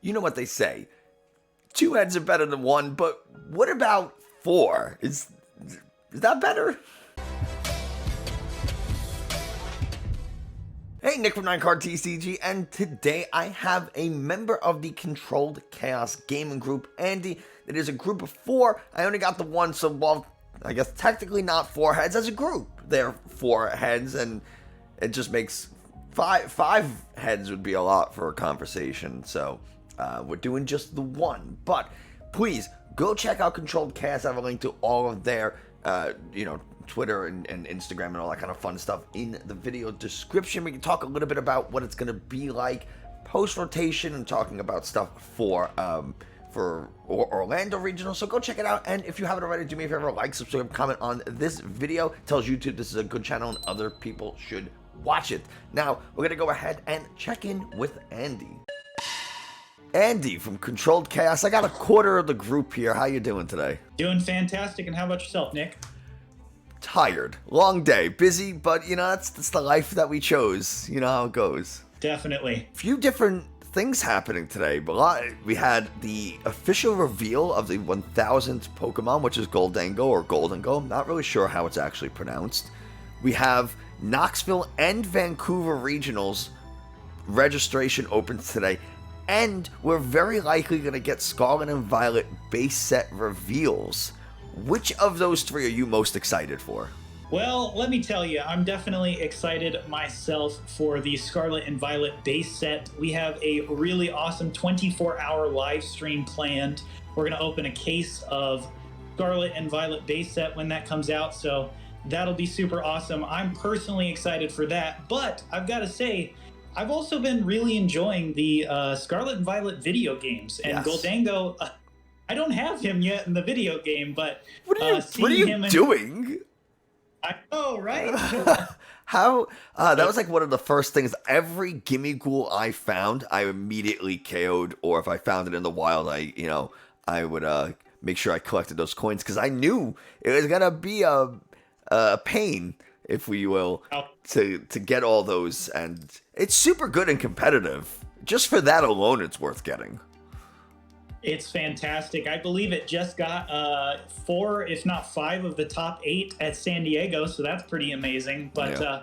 You know what they say. Two heads are better than one, but what about four? Is that better? Hey, Nick from 9card TCG, and today I have a member of the Controlled Chaos Gaming Group, Andy. It is a group of four. I only got the one, so while I guess technically not four heads as a group, they're four heads, and it just makes five heads would be a lot for a conversation. So we're doing just the one. But please go check out Controlled Chaos. I have a link to all of their Twitter and Instagram and all that kind of fun stuff in the video description. We can talk a little bit about what it's going to be like post-rotation and talking about stuff for Orlando Regional. So go check it out. And if you haven't already, do me a favor, like, subscribe, comment on this video. It tells YouTube this is a good channel and other people should watch it. Now, we're going to go ahead and check in with Andy. Andy from Controlled Chaos. I got a quarter of the group here. How you doing today? Doing fantastic. And how about yourself, Nick? Tired. Long day. Busy, but that's the life that we chose. You know how it goes. Definitely. Few different things happening today. But we had the official reveal of the 1000th Pokemon, which is Goldango or Goldengo. I'm not really sure how it's actually pronounced. We have Knoxville and Vancouver regionals registration opens today. And we're very likely going to get Scarlet and Violet base set reveals. Which of those three are you most excited for? Well, let me tell you, I'm definitely excited myself for the Scarlet and Violet base set. We have a really awesome 24-hour live stream planned. We're going to open a case of Scarlet and Violet base set when that comes out, so that'll be super awesome. I'm personally excited for that, but I've got to say, I've also been really enjoying the Scarlet and Violet video games, and yes. Goldango, I don't have him yet in the video game, but what are you doing? I know, right? How that was like one of the first things. Every gimme ghoul I found, I immediately KO'd, or if I found it in the wild, I would make sure I collected those coins because I knew it was gonna be a pain, if we will, to get all those, and it's super good and competitive. Just for that alone, it's worth getting. It's fantastic. I believe it just got 4, if not 5, of the top 8 at San Diego, so that's pretty amazing. But yeah.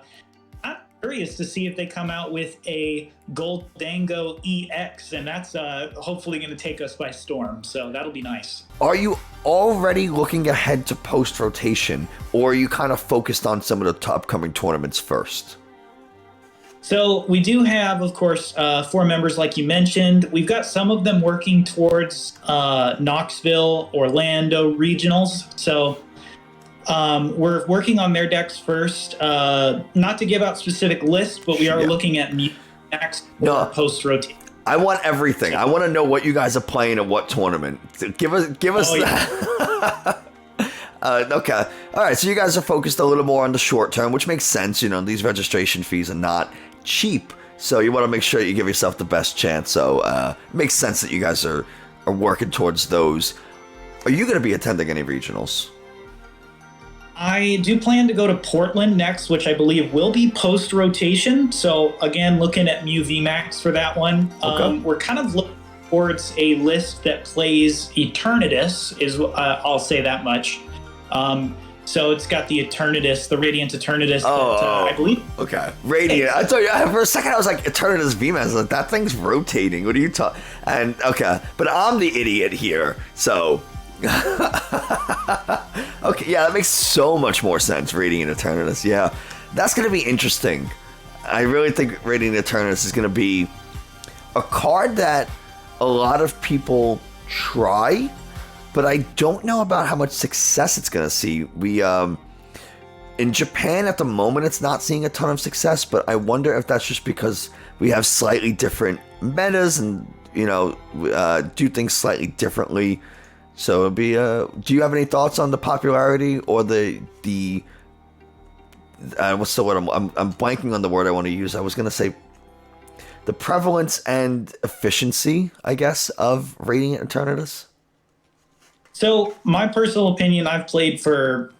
I'm curious to see if they come out with a Goldango EX, and that's hopefully going to take us by storm, so that'll be nice. Are you already looking ahead to post-rotation, or are you kind of focused on some of the upcoming tournaments first? So we do have, of course, 4 members, like you mentioned. We've got some of them working towards Knoxville, Orlando regionals. So we're working on their decks first. Not to give out specific lists, but we are looking at decks post-rotation. I want everything. I want to know what you guys are playing at what tournament. Give us that. Okay. All right. So you guys are focused a little more on the short term, which makes sense. These registration fees are not cheap, so you want to make sure you give yourself the best chance. So it makes sense that you guys are working towards those. Are you going to be attending any regionals? I do plan to go to Portland next, which I believe will be post-rotation. So again, looking at Mew VMAX for that one. Okay. We're kind of looking towards a list that plays Eternatus, I'll say that much. So it's got the Eternatus, the Radiant Eternatus, I believe. Okay. Radiant. I thought for a second I was like, Eternatus VMAX, like, that thing's rotating. What are you talking? And okay, but I'm the idiot here, so. Okay, yeah, that makes so much more sense. Radiant Eternatus, yeah, that's gonna be interesting. I really think Radiant Eternatus is gonna be a card that a lot of people try, but I don't know about how much success it's going to see. We, in Japan at the moment, it's not seeing a ton of success, but I wonder if that's just because we have slightly different metas and, do things slightly differently. So it'd be, do you have any thoughts on the popularity or the what's the word? I'm blanking on the word I want to use. I was going to say the prevalence and efficiency, I guess, of Radiant Eternatus. So my personal opinion, I've played for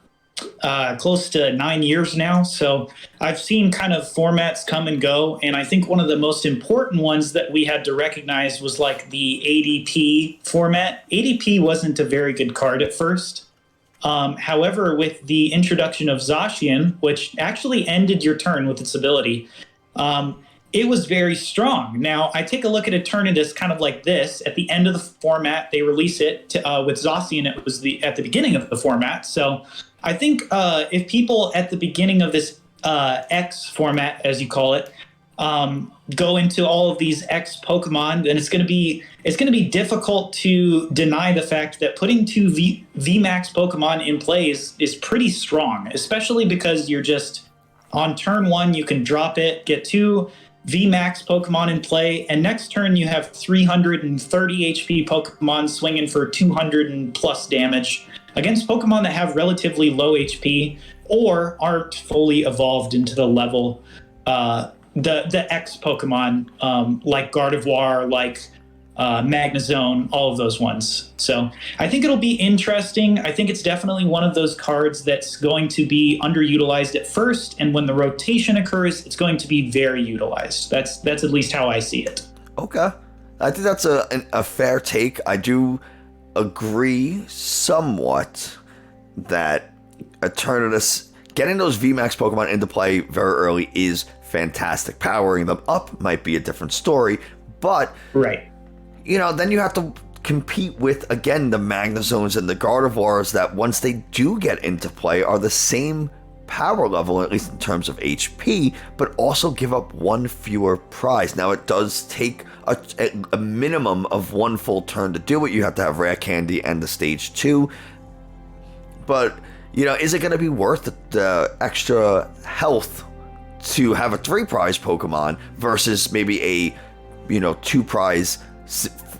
close to 9 years now. So I've seen kind of formats come and go. And I think one of the most important ones that we had to recognize was like the ADP format. ADP wasn't a very good card at first. However, with the introduction of Zacian, which actually ended your turn with its ability, it was very strong. Now, I take a look at Eternatus kind of like this. At the end of the format, they release it with Zacian. It was at the beginning of the format. So I think if people at the beginning of this X format, as you call it, go into all of these X Pokemon, then it's going to be difficult to deny the fact that putting two VMAX Pokemon in play is pretty strong, especially because you're just on turn one, you can drop it, get two VMAX Pokemon in play, and next turn you have 330 HP Pokemon swinging for 200 and plus damage against Pokemon that have relatively low HP or aren't fully evolved into the level the X Pokemon, like Gardevoir, like Magnezone, all of those ones. So I think it'll be interesting. I think it's definitely one of those cards that's going to be underutilized at first, and when the rotation occurs, it's going to be very utilized. That's at least how I see it. Okay. I think that's a fair take. I do agree somewhat that Eternatus, getting those VMAX Pokemon into play very early is fantastic. Powering them up might be a different story, but right. Then you have to compete with, again, the Magnezones and the Gardevoirs that once they do get into play are the same power level, at least in terms of HP, but also give up one fewer prize. Now, it does take a minimum of one full turn to do it. You have to have Rare Candy and the Stage 2. But, is it going to be worth the extra health to have a 3-prize Pokemon versus maybe a, 2-prize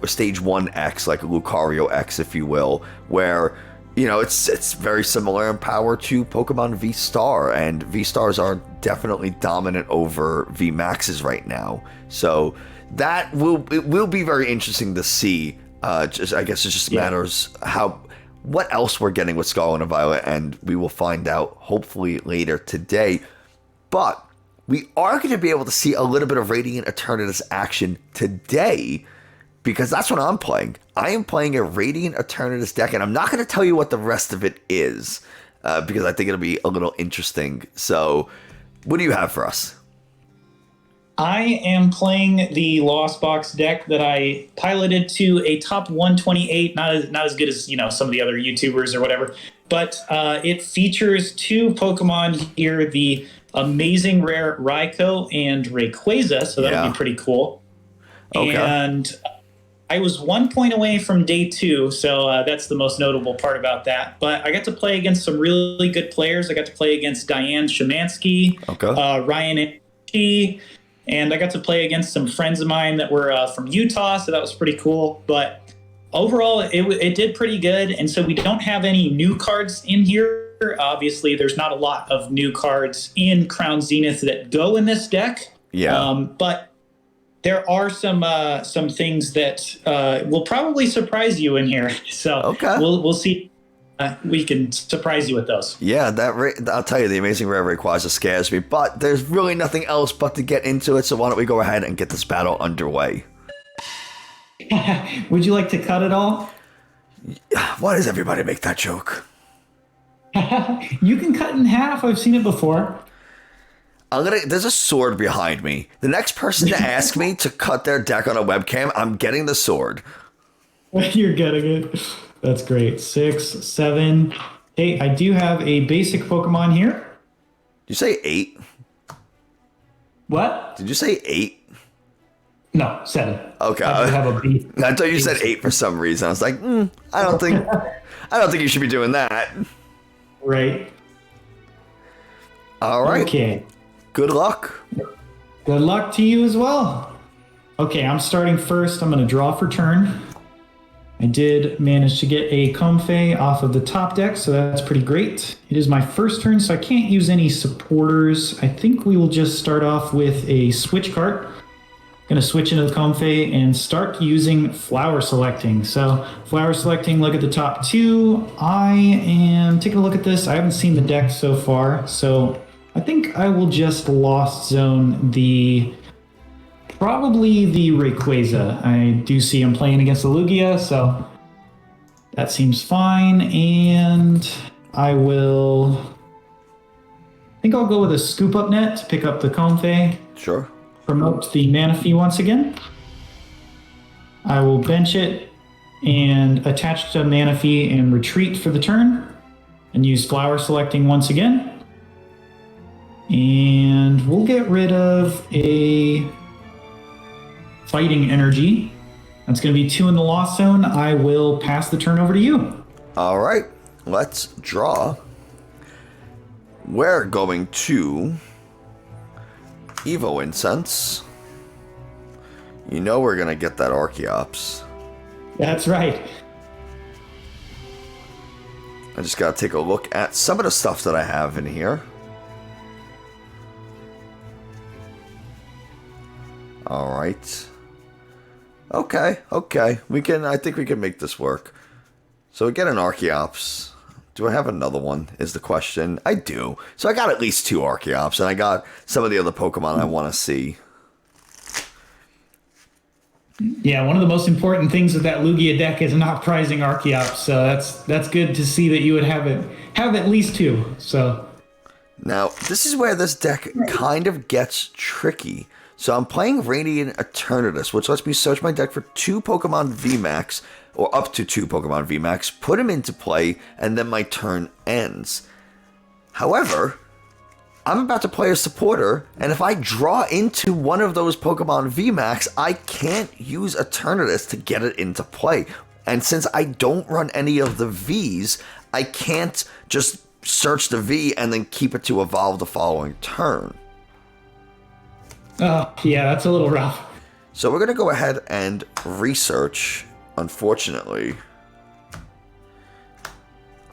Stage 1 X, like a Lucario X, if you will, where, it's very similar in power to Pokemon V-Star, and V-Stars are definitely dominant over V-Maxes right now. So it will be very interesting to see. I guess it just matters what else we're getting with Scarlet and Violet, and we will find out hopefully later today. But we are going to be able to see a little bit of Radiant Eternatus action today, because that's what I'm playing. I am playing a Radiant Eternatus deck, and I'm not going to tell you what the rest of it is, because I think it'll be a little interesting. So, what do you have for us? I am playing the Lost Box deck that I piloted to a top 128. Not as good as some of the other YouTubers or whatever, but it features two Pokemon here: the amazing rare Raikou and Rayquaza. So that'll be pretty cool. Okay. And I was 1 point away from day 2, so that's the most notable part about that. But I got to play against some really good players. I got to play against Diane Shemansky, Ryan N. And I got to play against some friends of mine that were from Utah, so that was pretty cool. But overall, it did pretty good. And so we don't have any new cards in here. Obviously, there's not a lot of new cards in Crown Zenith that go in this deck. Yeah. But there are some things that will probably surprise you in here. So we'll see. We can surprise you with those. Yeah, I'll tell you, the amazing rare Rayquaza scares me, but there's really nothing else but to get into it, so why don't we go ahead and get this battle underway. Would you like to cut it all? Why does everybody make that joke? You can cut in half. I've seen it before. There's a sword behind me. The next person to ask me to cut their deck on a webcam, I'm getting the sword. You're getting it. That's great. 6, 7, 8. I do have a basic Pokemon here. Did you say 8? What? Did you say 8? No, 7. Okay. I thought you said 8 for some reason. I was like, I don't think you should be doing that. Right. All right. Okay. Good luck. Good luck to you as well. Okay, I'm starting first. I'm going to draw for turn. I did manage to get a Comfey off of the top deck, so that's pretty great. It is my first turn, so I can't use any supporters. I think we will just start off with a switch card. Going to switch into the Comfey and start using flower selecting. So flower selecting, look at the top two. I am taking a look at this. I haven't seen the deck so far, so I think I will just Lost Zone probably the Rayquaza. I do see I'm playing against the Lugia, so that seems fine. And I think I'll go with a Scoop Up Net to pick up the Comfey. Sure. Promote the Manaphy once again. I will bench it and attach to Manaphy and retreat for the turn. And use flower selecting once again. And we'll get rid of a fighting energy. That's going to be 2 in the Lost Zone. I will pass the turn over to you. All right, let's draw. We're going to Evo Incense. You know we're going to get that Archeops. That's right. I just got to take a look at some of the stuff that I have in here. All right. Okay. I think we can make this work. So we get an Archeops. Do I have another one, is the question. I do. So I got at least 2 Archeops, and I got some of the other Pokemon I want to see. Yeah, one of the most important things with that Lugia deck is not prizing Archeops, so that's good to see that you would have at least 2. So now, this is where this deck kind of gets tricky. So I'm playing Radiant Eternatus, which lets me search my deck for 2 Pokemon VMAX, or up to 2 Pokemon VMAX, put them into play, and then my turn ends. However, I'm about to play a supporter, and if I draw into one of those Pokemon VMAX, I can't use Eternatus to get it into play. And since I don't run any of the Vs, I can't just search the V and then keep it to evolve the following turn. Oh, yeah, that's a little rough. So we're going to go ahead and research. Unfortunately,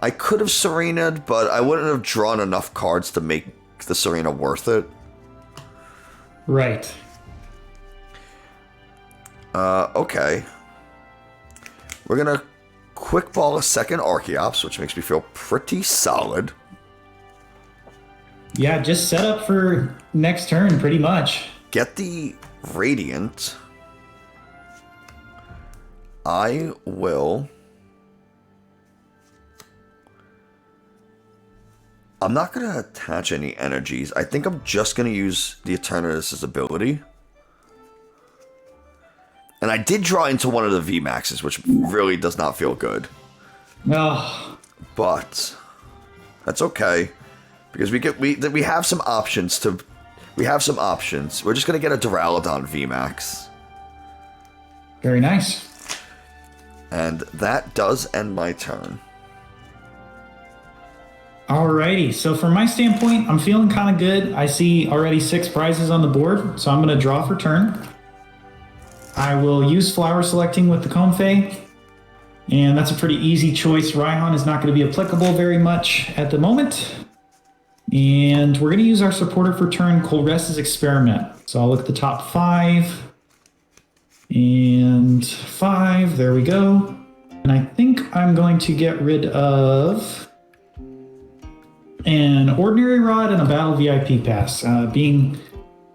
I could have Serena'd, but I wouldn't have drawn enough cards to make the Serena worth it. Right. Okay. We're going to quick ball a second Archeops, which makes me feel pretty solid. Yeah, just set up for next turn, pretty much. Get the Radiant. I will... I'm not going to attach any energies. I think I'm just going to use the Eternatus' ability. And I did draw into one of the VMAXs, which really does not feel good. Oh. But that's okay. Because we have some options to... We have some options. We're just going to get a Duraludon VMAX. Very nice. And that does end my turn. Alrighty, so from my standpoint, I'm feeling kind of good. I see already 6 prizes on the board, so I'm going to draw for turn. I will use flower selecting with the Comfey, and that's a pretty easy choice. Raihan is not going to be applicable very much at the moment. And we're going to use our supporter for turn, Colress's Experiment. So I'll look at the top 5. And 5, there we go. And I think I'm going to get rid of an Ordinary Rod and a Battle VIP Pass. Being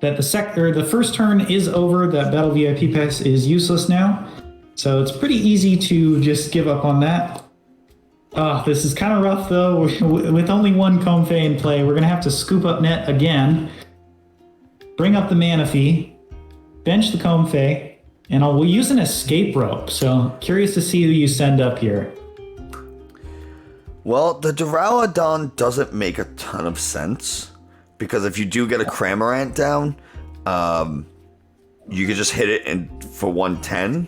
that the first turn is over, that Battle VIP Pass is useless now. So it's pretty easy to just give up on that. This is kind of rough though. With only one Comfey in play, we're going to have to scoop up net again, bring up the Manaphy, bench the Comfey, and we'll use an escape rope. So curious to see who you send up here. Well, the Duraludon doesn't make a ton of sense, because if you do get a Cramorant down, you could just hit it for 110.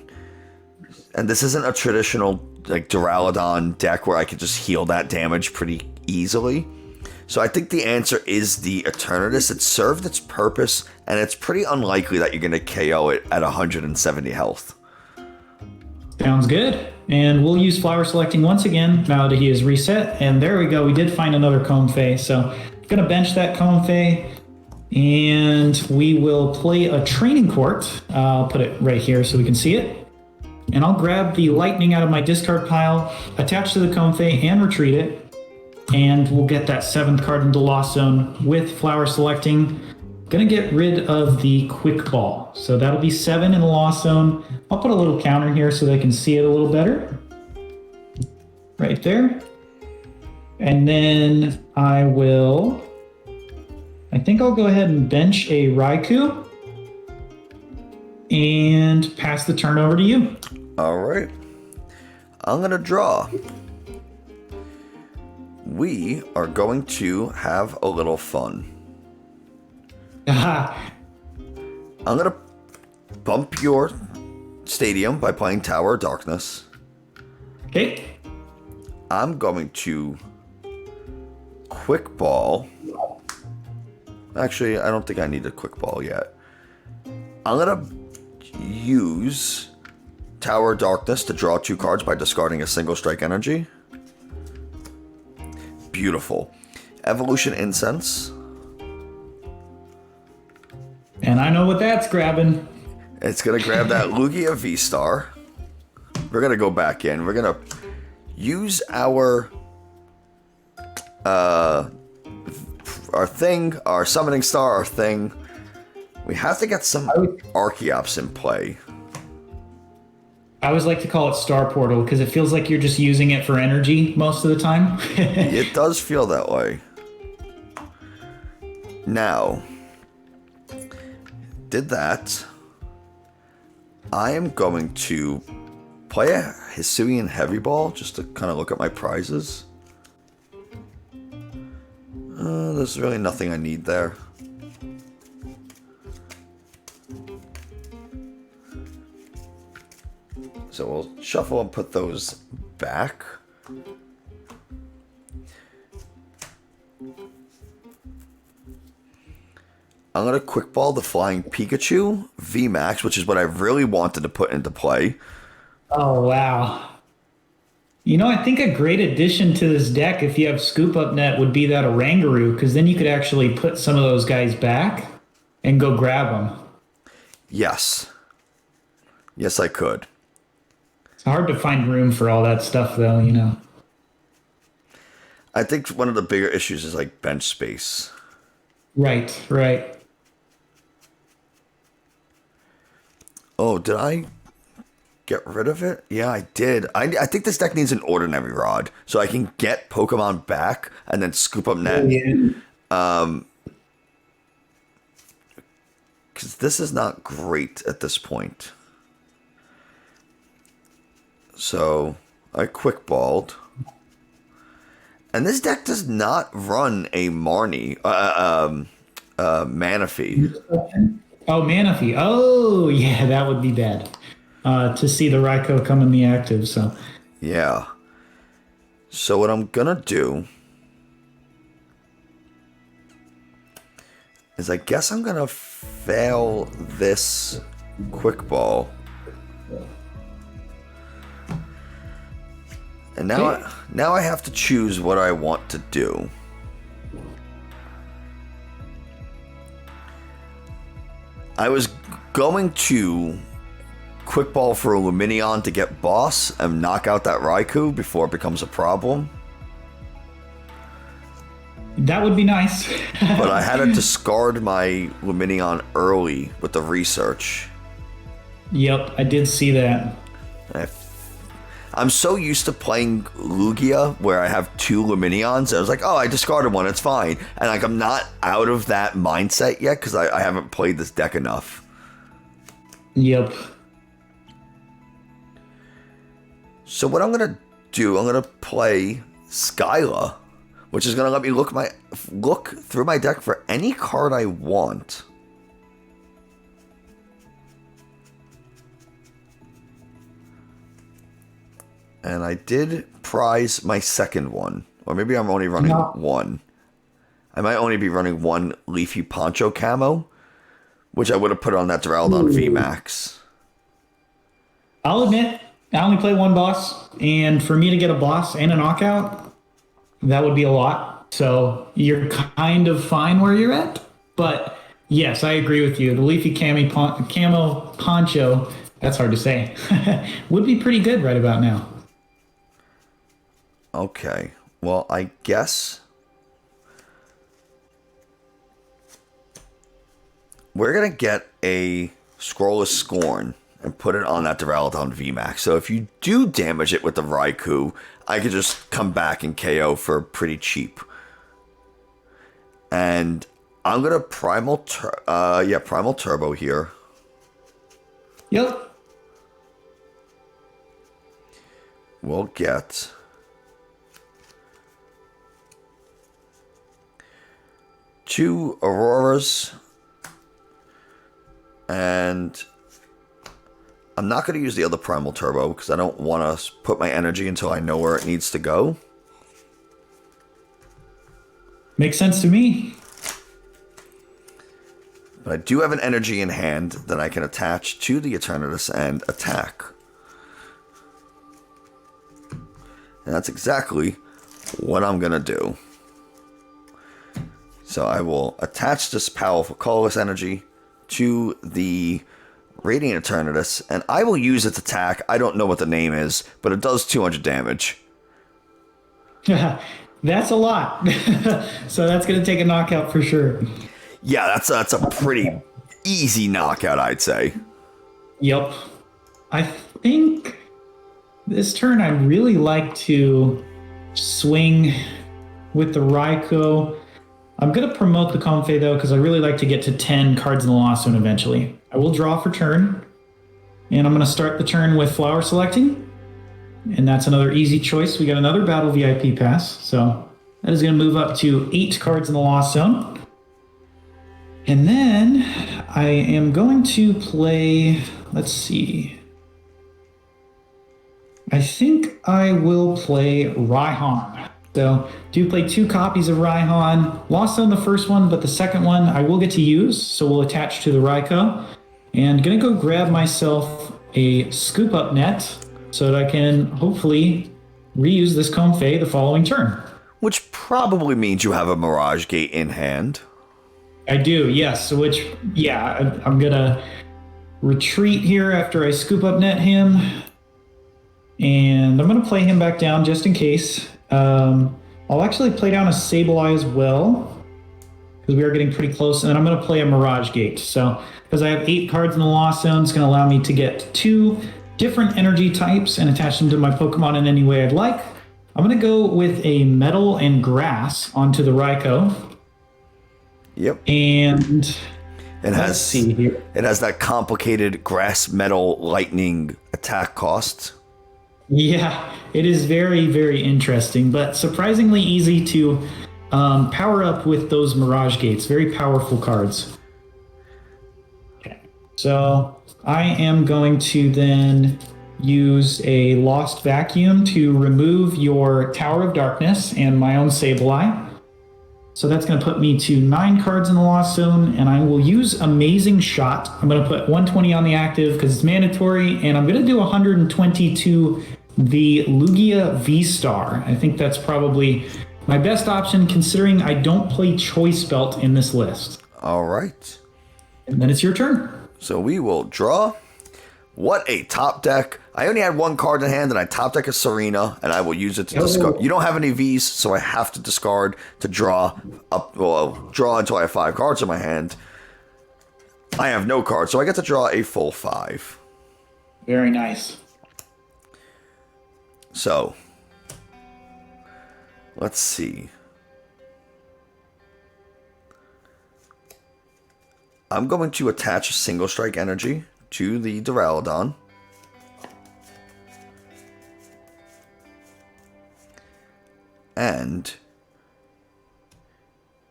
And this isn't a traditional like Duraludon deck where I could just heal that damage pretty easily. So I think the answer is the Eternatus. It served its purpose, and it's pretty unlikely that you're going to KO it at 170 health. Sounds good. And we'll use flower selecting once again now that he is reset. And there we go. We did find another Comfey. So I'm going to bench that Comfey. And we will play a training court. I'll put it right here so we can see it. And I'll grab the lightning out of my discard pile, attach to the Comfey, and retreat it. And we'll get that 7th card into Lost Zone with flower selecting. Gonna get rid of the quick ball. So that'll be 7 in the Lost Zone. I'll put a little counter here so they can see it a little better. Right there. And then I think I'll go ahead and bench a Raikou and pass the turn over to you. All right. I'm going to draw. We are going to have a little fun. I'm going to bump your stadium by playing Tower of Darkness. Okay. I'm going to quick ball. Actually, I don't think I need a quick ball yet. I'm going to use Tower of Darkness to draw 2 cards by discarding a single strike energy. Beautiful. Evolution Incense. And I know what that's grabbing. It's going to grab that Lugia V-Star. We're going to go back in. We're going to use our thing, our summoning star, our thing. We have to get some Archeops in play. I always like to call it Star Portal because it feels like you're just using it for energy most of the time. It does feel that way. Now, did that. I am going to play a Hisuian Heavy Ball just to kind of look at my prizes. There's really nothing I need there. So we'll shuffle and put those back. I'm going to quick ball the Flying Pikachu VMAX, which is what I really wanted to put into play. Oh, wow. You know, I think a great addition to this deck, if you have Scoop Up Net, would be that Orangaroo, because then you could actually put some of those guys back and go grab them. Yes. Yes, I could. It's hard to find room for all that stuff, though, you know. I think one of the bigger issues is like bench space. Right, right. Oh, did I get rid of it? Yeah, I did. I think this deck needs an Ordinary Rod, so I can get Pokemon back and then Scoop Up Net. Yeah. Because this is not great at this point. So I quick balled. And this deck does not run a Marnie, Manaphy. Oh, Manaphy. Oh, yeah, that would be bad. To see the Raikou come in the active, so. Yeah. So what I'm going to do is I guess I'm going to fail this quick ball. And now I have to choose what I want to do. I was going to quick ball for a Lumineon to get boss and knock out that Raikou before it becomes a problem. That would be nice. But I had to discard my Lumineon early with the research. Yep, I did see that. I'm so used to playing Lugia where I have 2 Lumineons. I was like, oh, I discarded one, it's fine. And like I'm not out of that mindset yet because I haven't played this deck enough. Yep. So what I'm gonna do, I'm gonna play Skyla, which is gonna let me look through my deck for any card I want. And I did prize my second one. Or maybe I'm only running one. I might only be running one Leafy Poncho camo, which I would have put on that Duraludon VMAX. I'll admit, I only play one boss, and for me to get a boss and a knockout, that would be a lot. So you're kind of fine where you're at, but Yes, I agree with you. The leafy camo poncho, that's hard to say, would be pretty good right about now. Okay. Well, I guess we're going to get a Scroll of Scorn and put it on that Duraludon VMAX. So if you do damage it with the Raikou, I could just come back and KO for pretty cheap. And I'm going to Primal Turbo here. Yep. We'll get... two Auroras. And I'm not going to use the other Primal Turbo because I don't want to put my energy until I know where it needs to go. Makes sense to me. But I do have an energy in hand that I can attach to the Eternatus and attack. And that's exactly what I'm going to do. So I will attach this powerful colorless energy to the Radiant Eternatus, and I will use its attack. I don't know what the name is, but it does 200 damage. That's a lot. So that's going to take a knockout for sure. Yeah, that's a pretty easy knockout, I'd say. Yep. I think this turn I'd really like to swing with the Raikou. I'm going to promote the Comfey though, because I really like to get to 10 cards in the Lost Zone eventually. I will draw for turn, and I'm going to start the turn with Flower Selecting. And that's another easy choice. We got another Battle VIP pass, so that is going to move up to 8 cards in the Lost Zone. And then I am going to play, let's see. I think I will play Raihan. So do play 2 copies of Raihan. Lost Zone the first one, but the second one I will get to use, so we'll attach to the Raikou. And gonna go grab myself a Scoop Up Net so that I can hopefully reuse this Comfey the following turn. Which probably means you have a Mirage Gate in hand. I do, yes. Which, yeah, I'm gonna retreat here after I Scoop Up Net him. And I'm gonna play him back down just in case. I'll actually play down a Sableye as well, because we are getting pretty close, and then I'm going to play a Mirage Gate. So, because I have 8 cards in the Lost Zone, it's going to allow me to get 2 different energy types and attach them to my Pokemon in any way I'd like. I'm going to go with a Metal and Grass onto the Raikou. Yep. And let's see here. It has that complicated Grass, Metal, Lightning attack cost. Yeah, it is very, very interesting, but surprisingly easy to power up with those Mirage Gates. Very powerful cards. Okay, so I am going to then use a Lost Vacuum to remove your Tower of Darkness and my own Sableye. So that's going to put me to 9 cards in the Lost Zone, and I will use Amazing Shot. I'm going to put 120 on the active because it's mandatory, and I'm going to do 120 to the Lugia V-Star. I think that's probably my best option considering I don't play Choice Belt in this list. All right. And then it's your turn. So we will draw. What a top deck. I only had 1 card in hand, and I top deck a Serena, and I will use it to discard. You don't have any Vs, so I have to discard to draw draw until I have 5 cards in my hand. I have no cards, so I get to draw a full 5. Very nice. So, let's see. I'm going to attach a Single Strike Energy to the Duraludon. And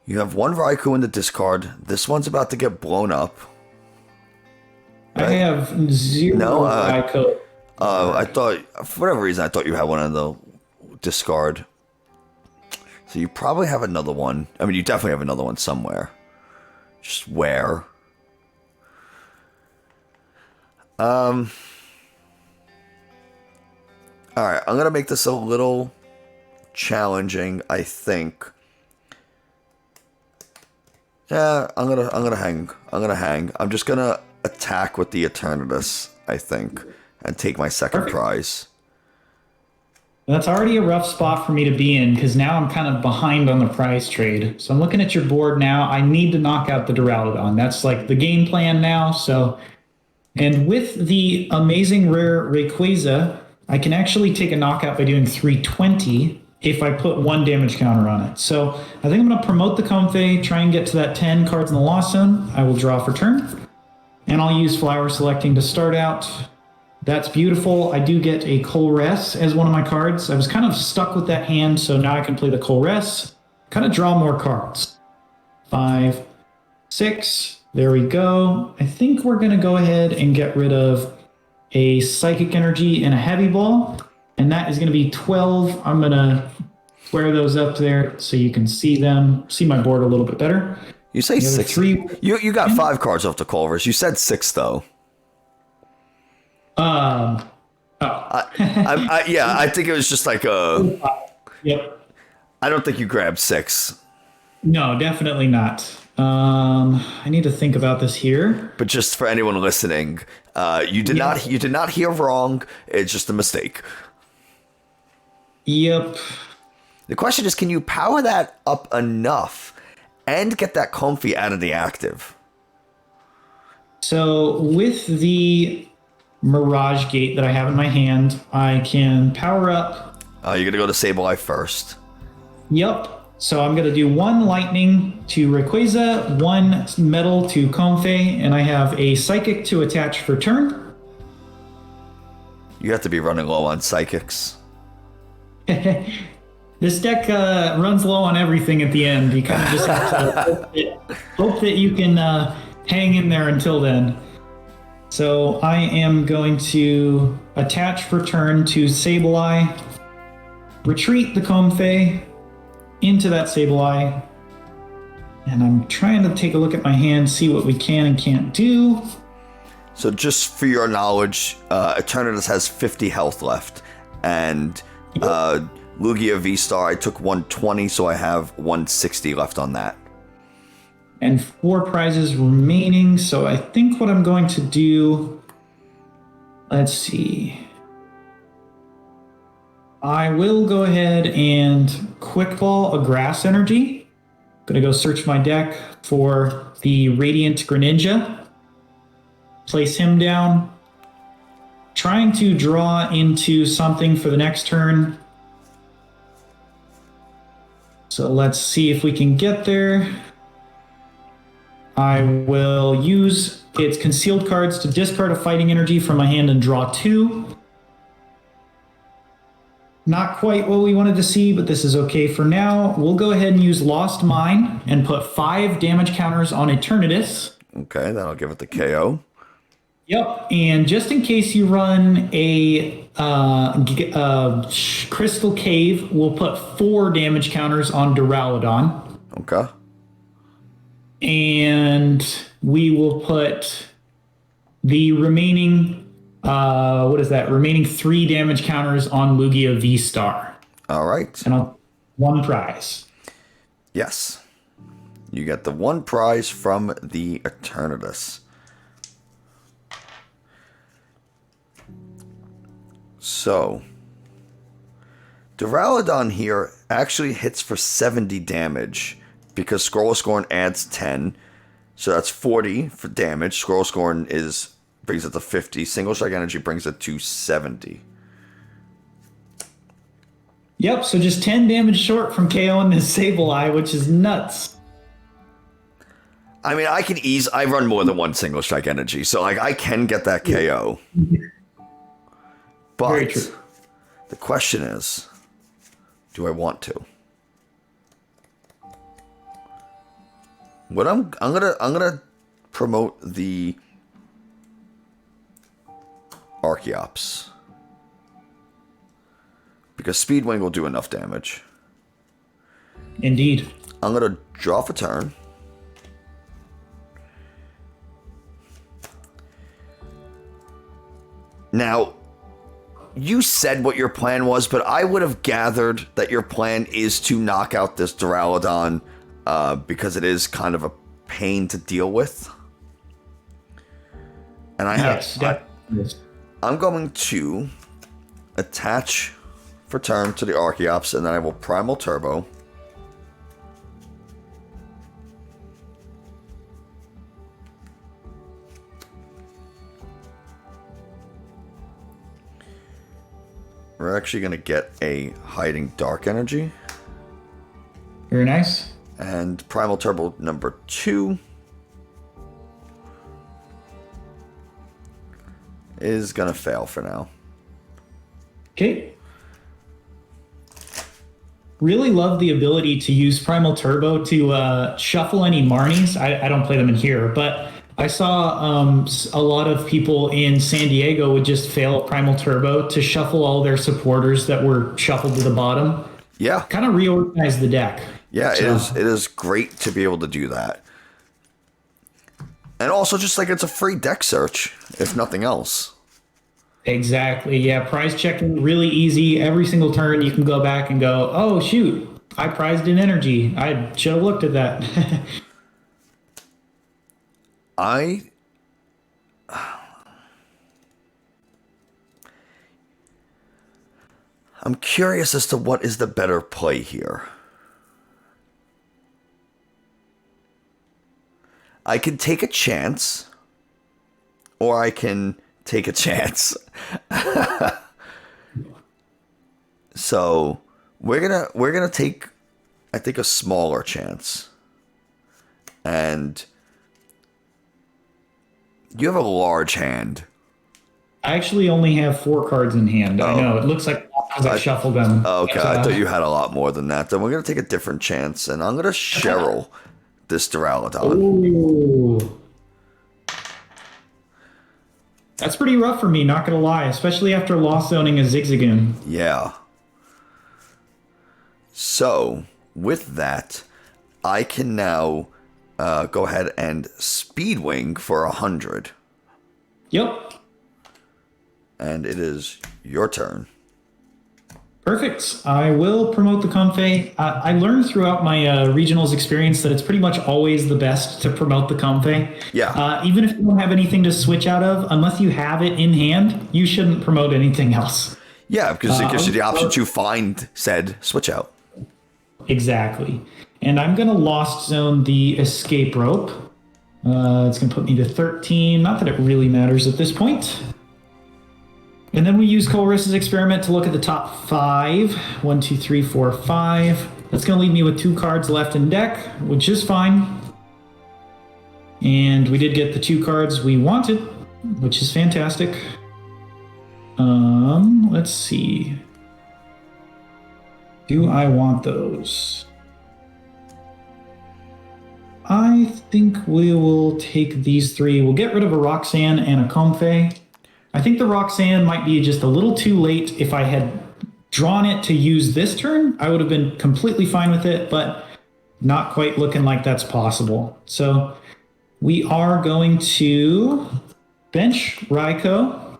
you have 1 Raikou in the discard. This one's about to get blown up. Right? I have 0 Raikou. I thought, for whatever reason, I thought you had one in the discard. So you probably have another one. I mean, you definitely have another one somewhere. Just where? Alright, I'm going to make this a little challenging, I think. Yeah, I'm gonna hang. I'm just gonna attack with the Eternatus, I think, and take my second Perfect. prize. That's already a rough spot for me to be in because now I'm kind of behind on the prize trade. So I'm looking at your board now. I need to knock out the Duraludon. That's like the game plan now. So, and with the amazing rare Rayquaza, I can actually take a knockout by doing 320 if I put one damage counter on it. So I think I'm going to promote the Comfey, try and get to that 10 cards in the Lost Zone. I will draw for turn, and I'll use Flower Selecting to start out. That's beautiful. I do get a Colress as one of my cards. I was kind of stuck with that hand, so now I can play the Colress. Kind of draw more cards. 5, 6. There we go. I think we're going to go ahead and get rid of a Psychic Energy and a Heavy Ball. And that is going to be 12. I'm going to square those up there so you can see them, see my board a little bit better. You say 6. You got 5 cards off the Culvers. You said 6, though. Oh. Yeah, I think it was just like a... Yep. I don't think you grabbed 6. No, definitely not. I need to think about this here. But just for anyone listening, you did not hear wrong. It's just a mistake. Yep. The question is, can you power that up enough and get that Comfey out of the active? So with the Mirage Gate that I have in my hand, I can power up. You're going to go to Sableye first. Yep. So I'm going to do 1 Lightning to Rayquaza, 1 Metal to Comfey, and I have a Psychic to attach for turn. You have to be running low on Psychics. This deck runs low on everything at the end. You kind of just have to hope that you can hang in there until then. So I am going to attach for turn to Sableye, retreat the Comfey into that Sableye, and I'm trying to take a look at my hand, see what we can and can't do. So just for your knowledge, Eternatus has 50 health left, and Lugia V-Star, I took 120, so I have 160 left on that. And 4 prizes remaining, so I think what I'm going to do, let's see. I will go ahead and Quick Ball a Grass Energy. I'm going to go search my deck for the Radiant Greninja. Place him down. Trying to draw into something for the next turn. So let's see if we can get there. I will use its concealed cards to discard a Fighting Energy from my hand and draw 2. Not quite what we wanted to see, but this is okay for now. We'll go ahead and use Lost Mine and put 5 damage counters on Eternatus. Okay, that'll give it the KO. Yep, and just in case you run a Crystal Cave, we'll put 4 damage counters on Duraludon. Okay. And we will put the remaining, remaining 3 damage counters on Lugia V-Star. All right. And 1 prize. Yes. You get the 1 prize from the Eternatus. So, Duraludon here actually hits for 70 damage because Scroll Scorn adds 10. So that's 40 for damage. Scroll Scorn brings it to 50. Single Strike Energy brings it to 70. Yep, so just 10 damage short from KOing this Sableye, which is nuts. I mean, I run more than 1 Single Strike Energy, so I can get that KO. But Very true. The question is, do I want to? What I'm gonna promote the Archeops because Speedwing will do enough damage. Indeed. I'm gonna draw for turn. Now, you said what your plan was, but I would have gathered that your plan is to knock out this Duraludon because it is kind of a pain to deal with. And I have... Yes. I'm going to attach for turn to the Archeops, and then I will Primal Turbo. We're actually going to get a Hiding Dark Energy. Very nice. And Primal Turbo number 2 is going to fail for now. Okay. Really love the ability to use Primal Turbo to shuffle any Marnies. I don't play them in here, but I saw a lot of people in San Diego would just fail Primal Turbo to shuffle all their supporters that were shuffled to the bottom. Yeah. Kind of reorganize the deck. Yeah, so. It is great to be able to do that. And also just like it's a free deck search, if nothing else. Exactly. Yeah, prize checking really easy. Every single turn you can go back and go, oh shoot, I prized in energy. I should have looked at that. I'm curious as to what is the better play here. I can take a chance, or I can take a chance. So we're gonna take, I think, a smaller chance. And you have a large hand. I actually only have 4 cards in hand. I know it looks like because I shuffled them. Okay, I thought you had a lot more than that. Then we're gonna take a different chance, and I'm gonna Cheryl this Duraludon. Ooh. That's pretty rough for me, not gonna lie, especially after lost zoning a Zigzagoon. Yeah. So with that, I can now go ahead and Speedwing for 100. Yep. And it is your turn. Perfect. I will promote the Comfey. I learned throughout my regionals experience that it's pretty much always the best to promote the Comfey. Yeah. Even if you don't have anything to switch out of, unless you have it in hand, you shouldn't promote anything else. Yeah, because it gives you the option to find said switch out. Exactly. And I'm going to Lost Zone the Escape Rope. It's going to put me to 13. Not that it really matters at this point. And then we use Colress's experiment to look at the top 5. 1, 2, 3, 4, 5. That's going to leave me with 2 cards left in deck, which is fine. And we did get the 2 cards we wanted, which is fantastic. Let's see. Do I want those? I think we will take these 3. We'll get rid of a Roxanne and a Comfey. I think the Roxanne might be just a little too late. If I had drawn it to use this turn, I would have been completely fine with it, but not quite looking like that's possible. So we are going to bench Raikou.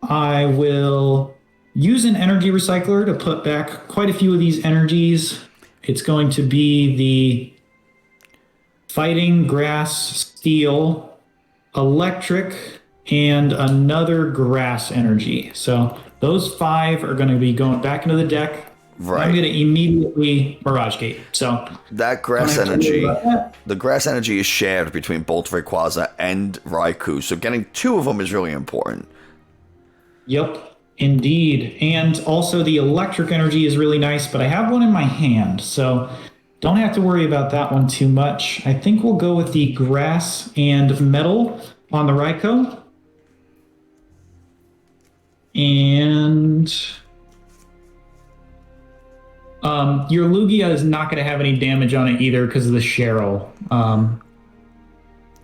I will use an energy recycler to put back quite a few of these energies. It's going to be the Fighting, Grass, Steel, Electric, and another Grass energy. So those 5 are going to be going back into the deck. Right. I'm going to immediately Mirage Gate. So that Grass energy, the Grass energy is shared between both Rayquaza and Raikou. So getting 2 of them is really important. Yep, indeed. And also the Electric energy is really nice, but I have one in my hand, so don't have to worry about that one too much. I think we'll go with the Grass and Metal on the Raikou. And your Lugia is not going to have any damage on it either because of the Cheryl.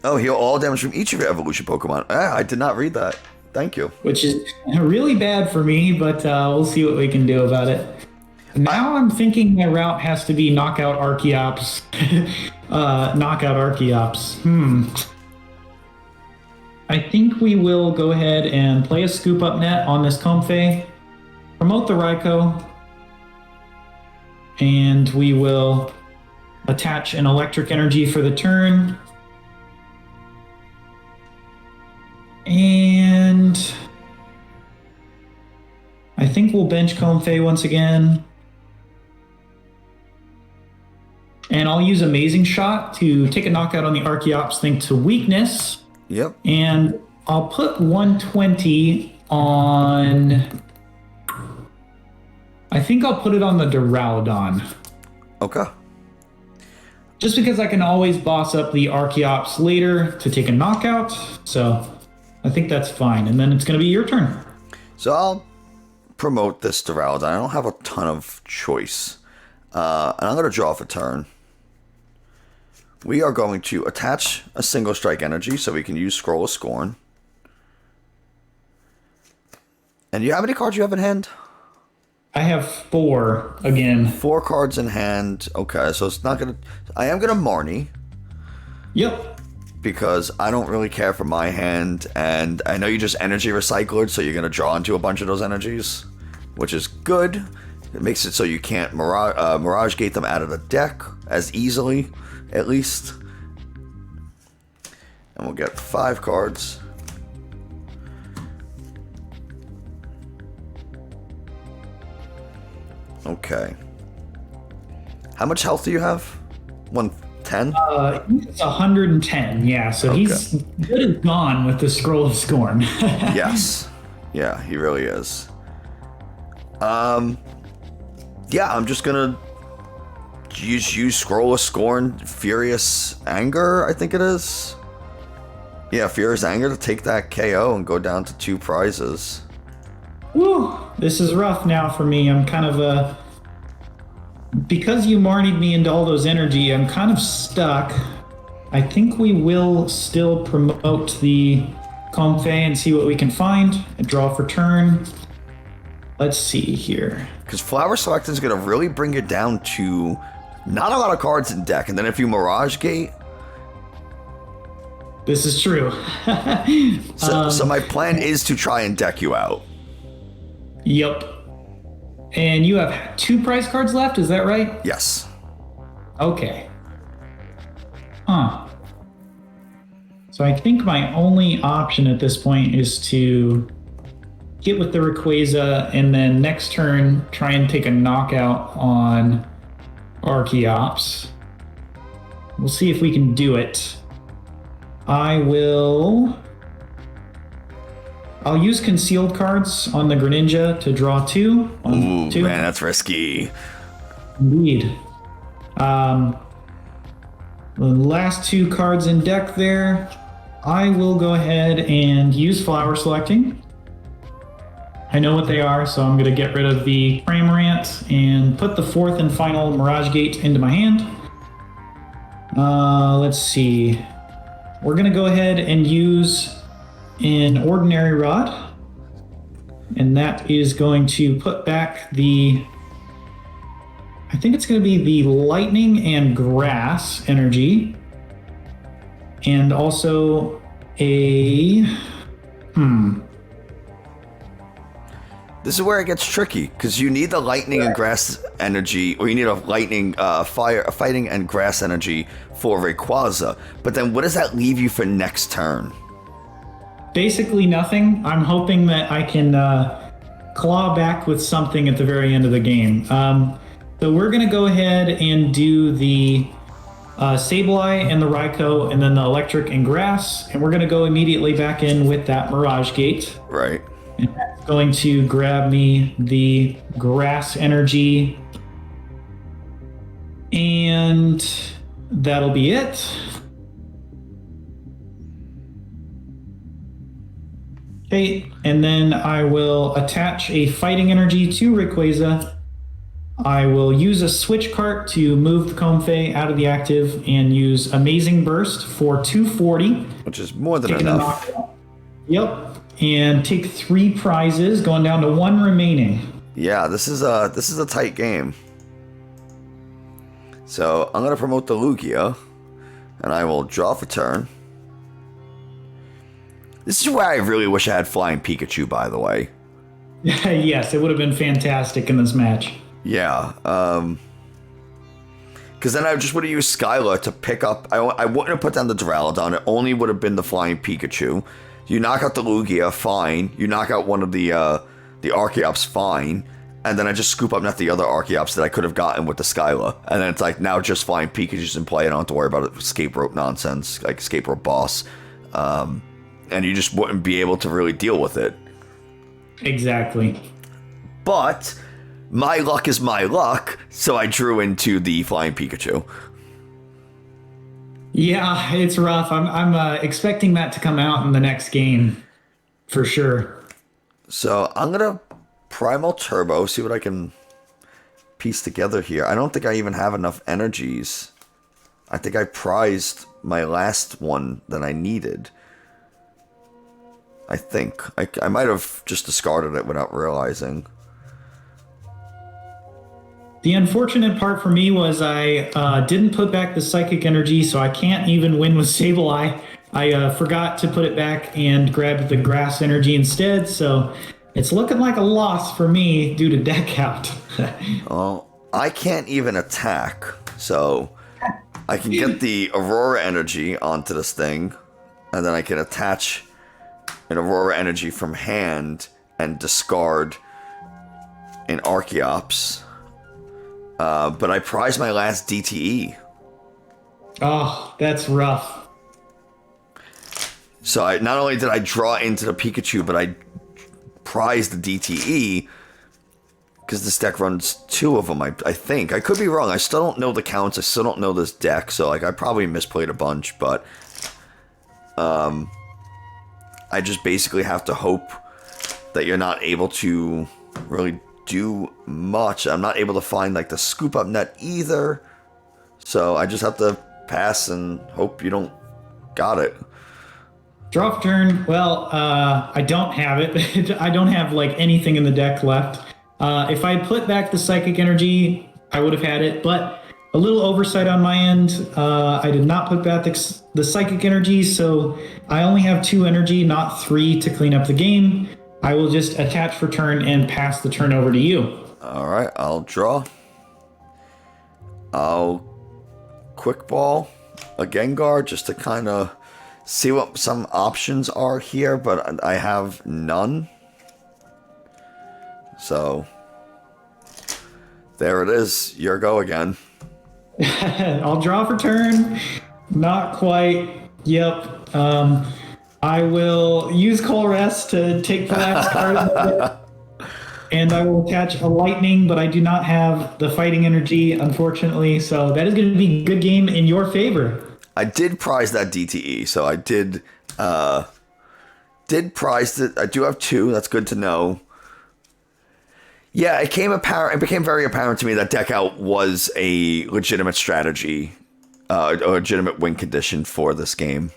Oh, heal all damage from each of your evolution Pokemon. I did not read that. Thank you. Which is really bad for me, but we'll see what we can do about it. Now I'm thinking my route has to be Knockout Archeops. Knockout Archeops. I think we will go ahead and play a Scoop Up Net on this Comfey, promote the Raikou, and we will attach an electric energy for the turn. And I think we'll bench Comfey once again. And I'll use Amazing Shot to take a knockout on the Archeops thing to weakness. Yep. And I'll put 120 on... I think I'll put it on the Duraludon. Okay. Just because I can always boss up the Archeops later to take a knockout. So I think that's fine. And then it's going to be your turn. So I'll promote this Duraludon. I don't have a ton of choice. And I'm going to draw for turn. We are going to attach a single strike energy so we can use Scroll of Scorn. And do you have any cards you have in hand? I have 4 again. 4 cards in hand. Okay, so it's not going to... I am going to Marnie. Yep. Because I don't really care for my hand. And I know you just energy recycled, so you're going to draw into a bunch of those energies. Which is good. It makes it so you can't Mirage Gate them out of the deck as easily, at least. And we'll get 5 cards. Okay. How much health do you have? 110? It's 110, yeah. So okay. He's good as gone with the Scroll of Scorn. Yes. Yeah, he really is. Yeah, I'm just gonna use Scroll of Scorn, Furious Anger, I think it is. Yeah, Furious Anger to take that KO and go down to 2 prizes. Woo, this is rough now for me. I'm kind of because you marnied me into all those energy, I'm kind of stuck. I think we will still promote the Comfey and see what we can find and draw for turn. Let's see here. Because Flower Select is going to really bring you down to not a lot of cards in deck. And then if you Mirage Gate... This is true. So my plan is to try and deck you out. Yep. And you have 2 prize cards left, is that right? Yes. Okay. Huh. So I think my only option at this point is to get with the Rayquaza and then next turn try and take a knockout on Archeops. We'll see if we can do it. I'll use concealed cards on the Greninja to draw 2. Ooh, 2. Man, that's risky. Indeed. The last 2 cards in deck there, I will go ahead and use Flower Selecting. I know what they are, so I'm going to get rid of the Cramorant and put the 4th and final Mirage Gate into my hand. Let's see. We're going to go ahead and use an Ordinary Rod. And that is going to put back the... I think it's going to be the Lightning and Grass energy. And also a... This is where it gets tricky, because you need the lightning and grass energy, or you need a lightning, fighting and grass energy for Rayquaza. But then what does that leave you for next turn? Basically nothing. I'm hoping that I can claw back with something at the very end of the game. So we're going to go ahead and do the Sableye and the Raikou, and then the electric and grass, and we're going to go immediately back in with that Mirage Gate. Right. And that's going to grab me the grass energy. And that'll be it. Okay, and then I will attach a fighting energy to Rayquaza. I will use a switch cart to move the Comfey out of the active and use Amazing Burst for 240. Which is more than enough. Yep. And take 3 prizes, going down to 1 remaining. Yeah, this is a tight game. So I'm gonna promote the Lugia, and I will draw for turn. This is where I really wish I had Flying Pikachu, by the way. Yes, it would have been fantastic in this match. Yeah, Because then I just would have used Skyla to pick up... I wouldn't have put down the Duraludon. It only would have been the Flying Pikachu. You knock out the Lugia, fine. You knock out one of the Archeops, fine. And then I just scoop up not the other Archeops that I could have gotten with the Skyla. And then it's like, now just Flying Pikachu's in play. I don't have to worry about escape rope nonsense, like escape rope boss. And you just wouldn't be able to really deal with it. Exactly. But my luck is my luck, so I drew into the Flying Pikachu. Yeah, it's rough. I'm expecting that to come out in the next game, for sure. So I'm gonna Primal Turbo, see what I can piece together here. I don't think I even have enough energies. I think I prized my last one that I needed. I think. I might have just discarded it without realizing. The unfortunate part for me was I didn't put back the Psychic Energy, so I can't even win with Sableye. I forgot to put it back and grabbed the Grass Energy instead, so it's looking like a loss for me due to deck out. Well, I can't even attack, so I can get the Aurora Energy onto this thing, and then I can attach an Aurora Energy from hand and discard an Archeops. But I prized my last DTE. Oh, that's rough. So not only did I draw into the Pikachu, but I prized the DTE because this deck runs two of them, I think. I could be wrong. I still don't know the counts. I still don't know this deck, so like I probably misplayed a bunch, but I just basically have to hope that you're not able to really do much. I'm not able to find like the scoop up net either, so I just have to pass and hope you don't got it. Draw for turn. Well, I don't have it. I don't have like anything in the deck left. If I put back the Psychic Energy, I would have had it, but a little oversight on my end. I did not put back the Psychic Energy, so I only have 2 energy, not 3 to clean up the game. I will just attach for turn and pass the turn over to you. All right, I'll draw. I'll quick ball a Gengar just to kind of see what some options are here, but I have none. So there it is. Your go again. I'll draw for turn. Not quite. Yep. I will use Colress to take the last card of the deck, and I will attach a Lightning, but I do not have the Fighting Energy, unfortunately, so that is going to be a good game in your favor. I did prize that DTE, so I did prize it. I do have 2. That's good to know. Yeah, it became very apparent to me that deck out was a legitimate strategy, a legitimate win condition for this game.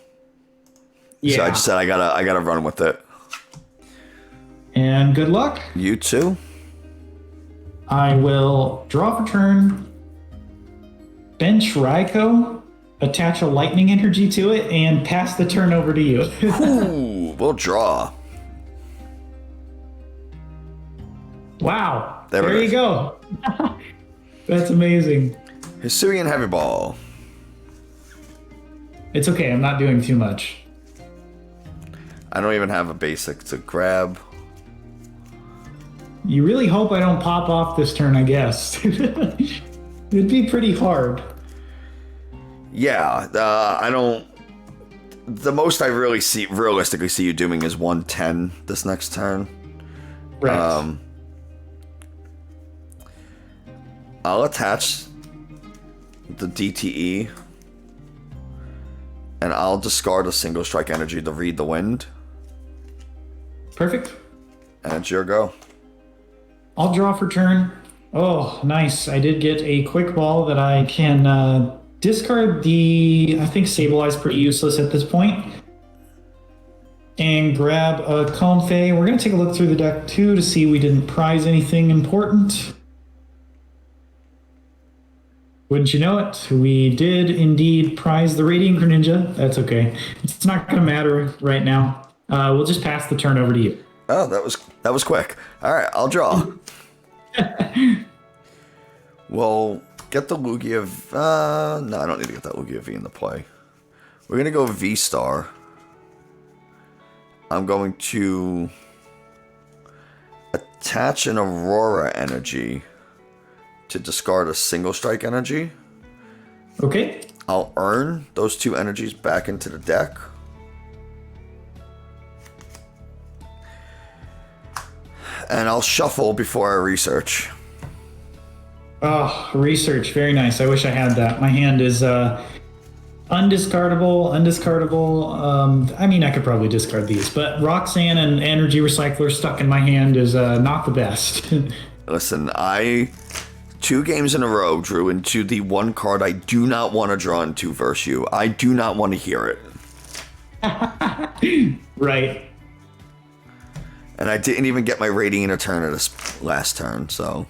Yeah. So I just said I gotta run with it. And good luck. You too. I will draw for turn, bench Raikou, attach a Lightning Energy to it, and pass the turn over to you. Ooh, we'll draw. Wow. There you go. That's amazing. Hisuian Heavy Ball. It's okay. I'm not doing too much. I don't even have a basic to grab. You really hope I don't pop off this turn, I guess. It'd be pretty hard. Yeah, I don't... The most I realistically see you doing is 110 this next turn. Right. I'll attach the DTE, and I'll discard a single strike energy to read the wind. Perfect. And it's your go. I'll draw for turn. Oh, nice. I did get a quick ball that I can discard the... I think Sableye is pretty useless at this point. And grab a Comfey. We're going to take a look through the deck too to see we didn't prize anything important. Wouldn't you know it? We did indeed prize the Radiant Greninja. That's okay. It's not going to matter right now. We'll just pass the turn over to you. Oh, that was quick. All right, I'll draw. Well, get the Lugia. No, I don't need to get that Lugia V into play. We're gonna go V-Star. I'm going to attach an Aurora energy to discard a single strike energy. Okay. I'll earn those 2 energies back into the deck. And I'll shuffle before I research. Oh, research. Very nice. I wish I had that. My hand is undiscardable. I mean, I could probably discard these, but Roxanne and Energy Recycler stuck in my hand is not the best. Listen, 2 games in a row drew into the one card I do not want to draw into versus you. I do not want to hear it. Right. And I didn't even get my Radiant Eternatus last turn, so...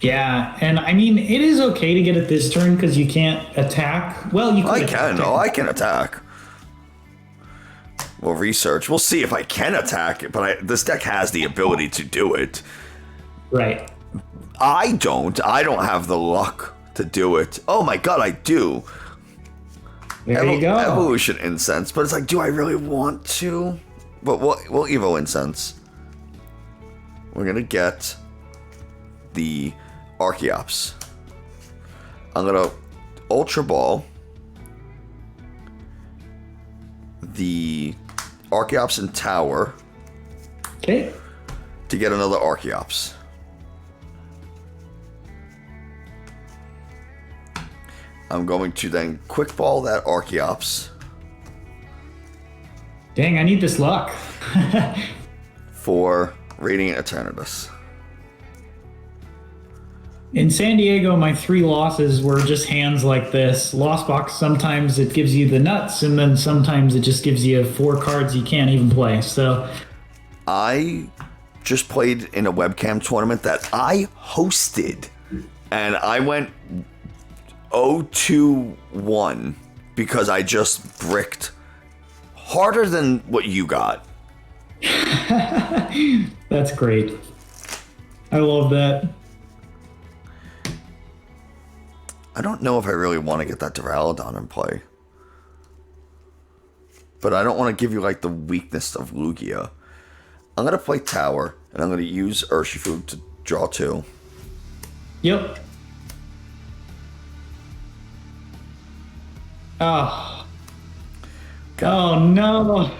Yeah, and I mean, it is okay to get it this turn because you can't attack. Well, you can. I can. Oh, I can attack. We'll research. We'll see if I can attack it, but this deck has the ability to do it. Right. I don't have the luck to do it. Oh my god, I do. There you go. Evolution Incense, but it's like, do I really want to? But we'll Evo Incense. We're gonna get the Archeops. I'm gonna Ultra Ball the Archeops and Tower. Okay. To get another Archeops. I'm going to then Quick Ball that Archeops. Dang, I need this luck. For Radiant Eternatus. In San Diego, my 3 losses were just hands like this. Lost Box, sometimes it gives you the nuts, and then sometimes it just gives you 4 cards you can't even play. So, I just played in a webcam tournament that I hosted, and I went 0-2-1 because I just bricked harder than what you got. That's great. I love that. I don't know if I really want to get that Duraludon in play. But I don't want to give you like the weakness of Lugia. I'm going to play Tower, and I'm going to use Urshifu to draw 2. Yep. Oh. God. Oh, no.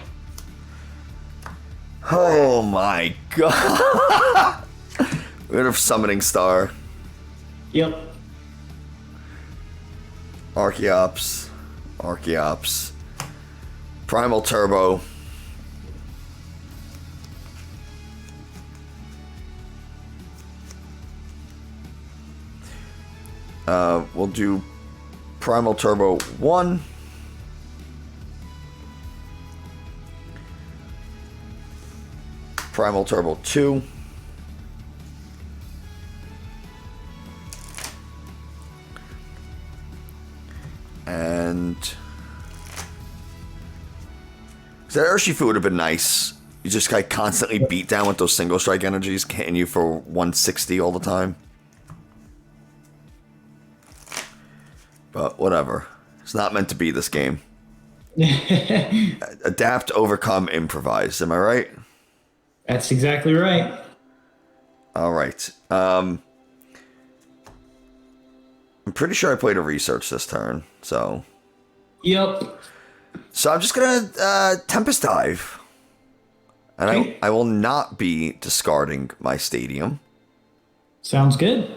Oh my god. We're going to Summoning Star. Yep. Archeops. Primal Turbo. We'll do Primal Turbo 1. Primal Turbo 2. And that Urshifu would have been nice. You just got constantly beat down with those single strike energies, hitting you for 160 all the time. But whatever. It's not meant to be this game. Adapt, overcome, improvise. Am I right? That's exactly right. All right. I'm pretty sure I played a research this turn, so. Yep. So I'm just gonna Tempest Dive, and Okay. I will not be discarding my Stadium. Sounds good.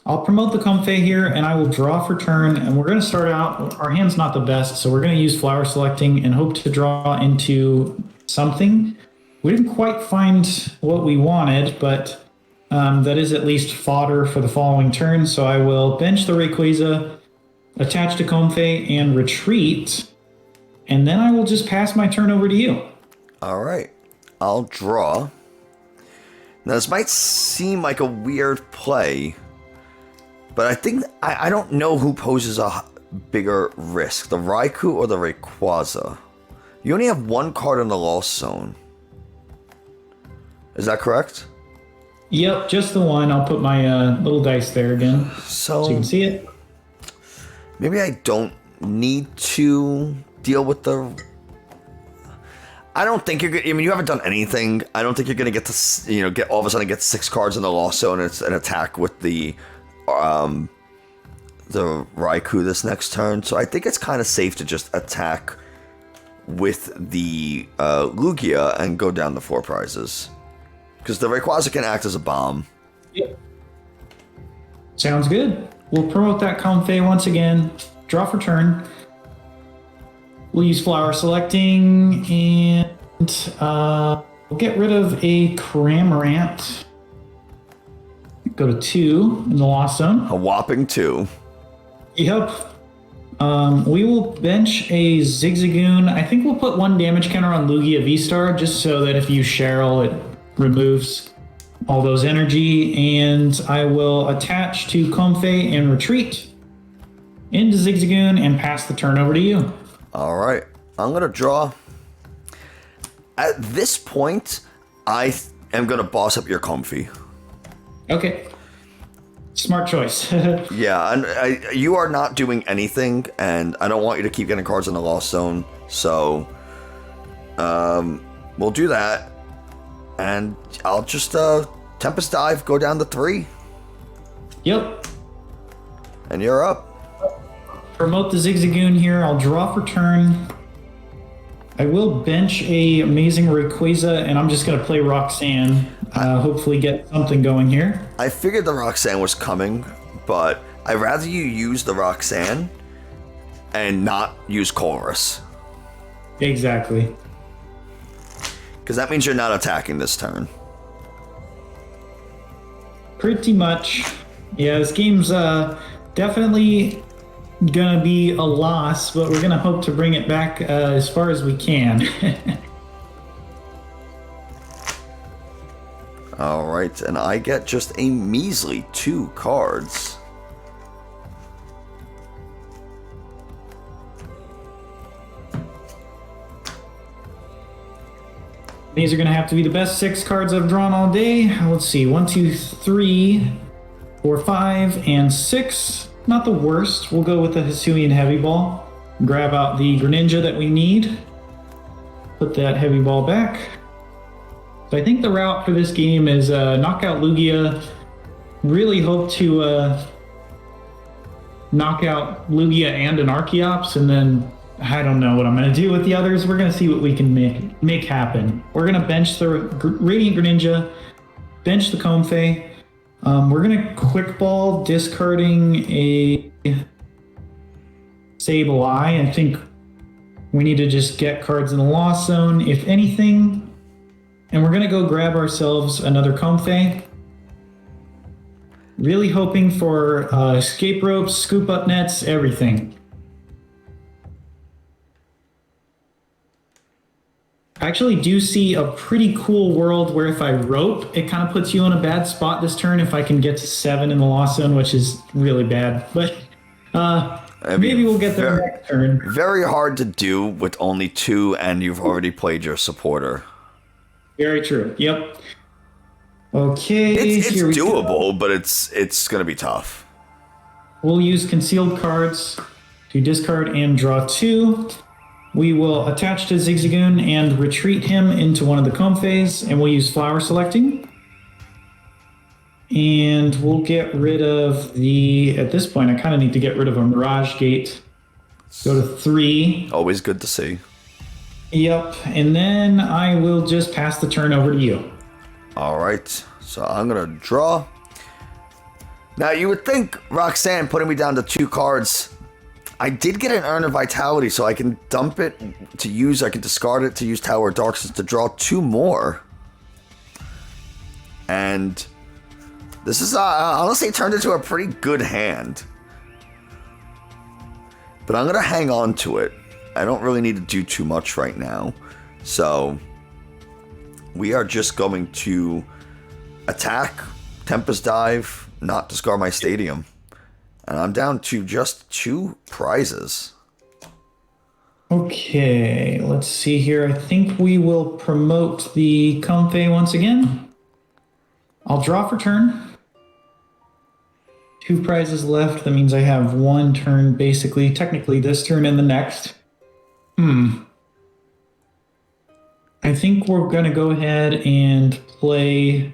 I'll promote the Comfey here, and I will draw for turn, and we're going to start out. Our hand's not the best, so we're going to use Flower Selecting and hope to draw into something. We didn't quite find what we wanted, but that is at least fodder for the following turn, so I will bench the Rayquaza, attach to Comfey, and retreat, and then I will just pass my turn over to you. All right, I'll draw. Now this might seem like a weird play, but I think I don't know who poses a bigger risk, the Raikou or the Rayquaza. You only have one card in the Lost Zone. Is that correct? Yep, just the one. I'll put my little dice there again so you So can see it. maybe I don't need to deal with the. I don't think you're. I mean, you haven't done anything. I don't think you're gonna get to, get all of a sudden get 6 cards in the lost zone. And it's an attack with the Raikou this next turn. So I think it's kind of safe to just attack with the Lugia and go down the 4 prizes, because the Rayquaza can act as a bomb. Yep. Sounds good. We'll promote that Comfey once again. Draw for turn. We'll use flower selecting, and we'll get rid of a Cramorant. Go to 2 in the lost zone. A whopping 2. Yep. We will bench a Zigzagoon. I think we'll put 1 damage counter on Lugia V-Star, just so that if you Cheryl, it removes all those energy. And I will attach to Comfey and retreat into Zigzagoon and pass the turn over to you. All right, I'm gonna draw. At this point, I am gonna boss up your Comfey. Okay. Smart choice. Yeah, and you are not doing anything, and I don't want you to keep getting cards in the lost zone. So, we'll do that, and I'll just Tempest Dive, go down to 3, Yep. and you're up. Promote the Zigzagoon here. I'll draw for turn. I will bench a Amazing Rayquaza, and I'm just going to play Roxanne. Hopefully get something going here. I figured the Roxanne was coming, but I'd rather you use the Roxanne and not use Chorus, Exactly. because that means you're not attacking this turn. Pretty much. Yeah, this game's definitely gonna be a loss, but we're gonna hope to bring it back as far as we can. All right, and I get just a measly 2 cards. These are gonna have to be the best 6 cards I've drawn all day. Let's see, 1, 2, 3, 4, 5, and 6. Not the worst. We'll go with the Hisuian Heavy Ball. Grab out the Greninja that we need. Put that Heavy Ball back. So I think the route for this game is knock out Lugia. Really hope to knock out Lugia and an Archeops, and then I don't know what I'm going to do with the others. We're going to see what we can make happen. We're going to bench the Radiant Greninja, bench the Comfey. We're going to Quick Ball, discarding a Sableye. I think we need to just get cards in the lost zone, if anything. And we're going to go grab ourselves another Comfey. Really hoping for escape ropes, scoop up nets, everything. I actually do see a pretty cool world where if I rope, it kind of puts you in a bad spot this turn if I can get to 7 in the lost zone, which is really bad. But maybe we'll get there next turn. Very hard to do with only 2, and you've already played your supporter. Very true. Yep. Okay. It's here we doable, go. but it's going to be tough. We'll use concealed cards to discard and draw 2. We will attach to Zigzagoon and retreat him into one of the Comfeys, and we'll use flower selecting. And we'll get rid of the, at this point, I kind of need to get rid of a Mirage Gate. Go to 3. Always good to see. Yep, and then I will just pass the turn over to you. All right, so I'm going to draw. Now, you would think Roxanne putting me down to 2 cards. I did get an Urn of Vitality, so I can dump it to use. I can discard it to use Tower of Darkness to draw 2 more. And this is honestly turned into a pretty good hand. But I'm going to hang on to it. I don't really need to do too much right now. So we are just going to attack, Tempest Dive, not discard my Stadium. And I'm down to just 2 prizes. Okay, let's see here. I think we will promote the Comfey once again. I'll draw for turn. 2 prizes left. That means I have 1 turn, basically, technically this turn and the next. I think we're going to go ahead and play.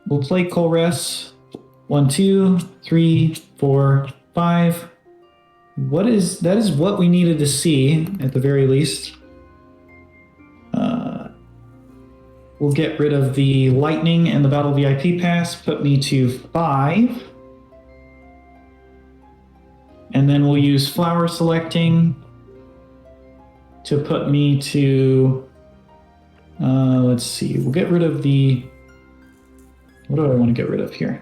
We'll play Colress. 1, 2, 3, 4, 5. That is what we needed to see at the very least. We'll get rid of the Lightning and the Battle VIP Pass, put me to 5. And then we'll use Flower Selecting to put me to, let's see, we'll get rid of the, what do I want to get rid of here?